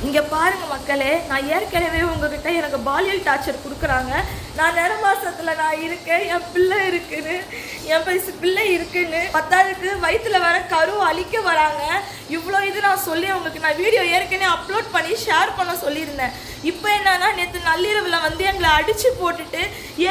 இங்கே பாருங்க மக்களே, நான் ஏற்கனவே உங்ககிட்ட எனக்கு பாலியல் டார்ச்சர் கொடுக்குறாங்க. நான் நிற மாசத்துல நான் இருக்கேன், என் பிள்ளை இருக்குன்னு, என் பிள்ளை இருக்குன்னு, பத்தாவதுக்கு வயிற்றுல வர கரு அழிக்க வராங்க. இவ்வளோ இது நான் சொல்லி அவங்களுக்கு நான் வீடியோ ஏற்கனவே அப்லோட் பண்ணி ஷேர் பண்ண சொல்லியிருந்தேன். இப்போ என்னன்னா, நேற்று நள்ளிரவில் வந்து எங்களை அடித்து போட்டுட்டு,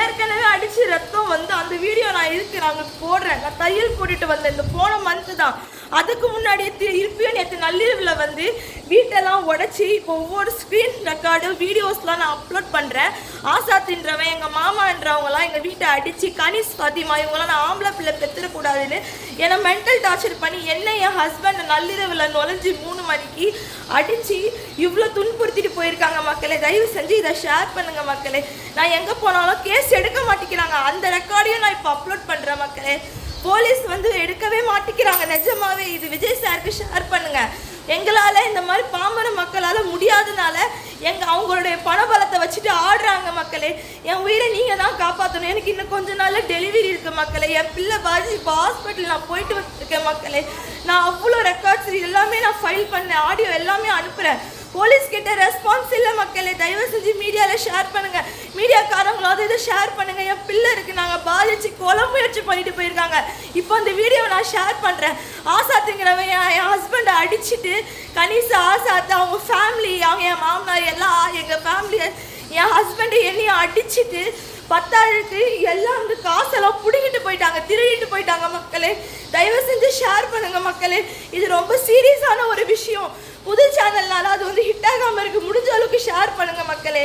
ஏற்கனவே அடித்து ரத்தம் வந்து அந்த வீடியோ நான் அவங்களுக்கு போடுறேன். நான் தையல் போட்டுட்டு வந்தேன், இந்த போன மந்த்து தான். அதுக்கு முன்னாடியே திருப்பியும் நேற்று நள்ளிரவில் வந்து வீட்டெல்லாம் உடச்சி இப்போ ஒவ்வொரு ஸ்க்ரீன் ரெக்கார்டு வீடியோஸ்லாம் நான் அப்லோட் பண்ணுறேன். ஆசாத்தின்றவன் எங்கள் மாமான்றவங்களாம் எங்கள் வீட்டை அடித்து, கனிஷ் ஃபாத்திமா இவங்களாம் நான் ஆம்பளை பிள்ளை பெற்றுடக்கூடாதுன்னு என்னை மென்டல் டார்ச்சர் பண்ணி என்ன என் ஹஸ்பண்ட் நள்ளிரவில் நுழைஞ்சி 3 மணிக்கு அடித்து இவ்வளோ துன்புறுத்திட்டு போயிருக்காங்க மக்களே. தயவு செஞ்சு இதை ஷேர் பண்ணுங்க மக்களே. நான் எங்கே போனாலும் கேஸ் எடுக்க மாட்டேங்கிறாங்க. அந்த ரெக்கார்டையும் நான் இப்போ அப்லோட் பண்ணுறேன் மக்களே. போலீஸ் வந்து எடுக்கவே மாட்டேங்கிறாங்க. நிஜமாவே இது விஜய் சாருக்கு ஷேர் பண்ணுங்க. எங்களால் இந்த மாதிரி பாமர மக்களால் முடியாதனால அவங்களுடைய பணபலத்தை வச்சுட்டு ஆடுறாங்க மக்களே. என் உயிரை நீங்கள் தான் காப்பாற்றணும். எனக்கு இன்னும் கொஞ்ச நாளில் டெலிவரி இருக்குது மக்களே. என் பிள்ளை பாதி இப்போ ஹாஸ்பிட்டல் நான் போயிட்டு வந்துருக்கேன் மக்களே. நான் அவ்வளோ ரெக்கார்ட்ஸ் எல்லாமே நான் ஃபைல் பண்ணேன், ஆடியோ எல்லாமே அனுப்புகிறேன். போலீஸ் கிட்ட ரெஸ்பான்ஸ் இல்லை மக்களே. தயவு செஞ்சு மீடியாவில் ஷேர் பண்ணுங்க. மீடியாக்காரங்களாவது இதை ஷேர் பண்ணுங்க. என் பிள்ளை இருக்கு, நாங்கள் பாதிச்சு கொலை முயற்சி பண்ணிட்டு போயிருக்காங்க. இப்போ அந்த வீடியோவை நான் ஷேர் பண்ணுறேன். ஆசாத்துங்கிறவன் என் ஹஸ்பண்டை அடிச்சுட்டு, கனிஷ் ஆசாத்து அவங்க ஃபேமிலி, அவங்க என் மாமனார் எல்லாம் எங்கள் ஃபேமிலி என் ஹஸ்பண்டை என்னையும் அடிச்சுட்டு பத்தாயிரத்து எல்லாம் வந்து காசெல்லாம் பிடிக்கிட்டு போயிட்டாங்க, திருடிட்டு போயிட்டாங்க மக்களே. தயவு செஞ்சு ஷேர் பண்ணுங்க மக்களே. இது ரொம்ப சீரியஸான ஒரு விஷயம். புது சேனல்னால அது வந்து ஹிட் ஆகாமல் இருக்கு. முடிஞ்ச அளவுக்கு ஷேர் பண்ணுங்க மக்களே.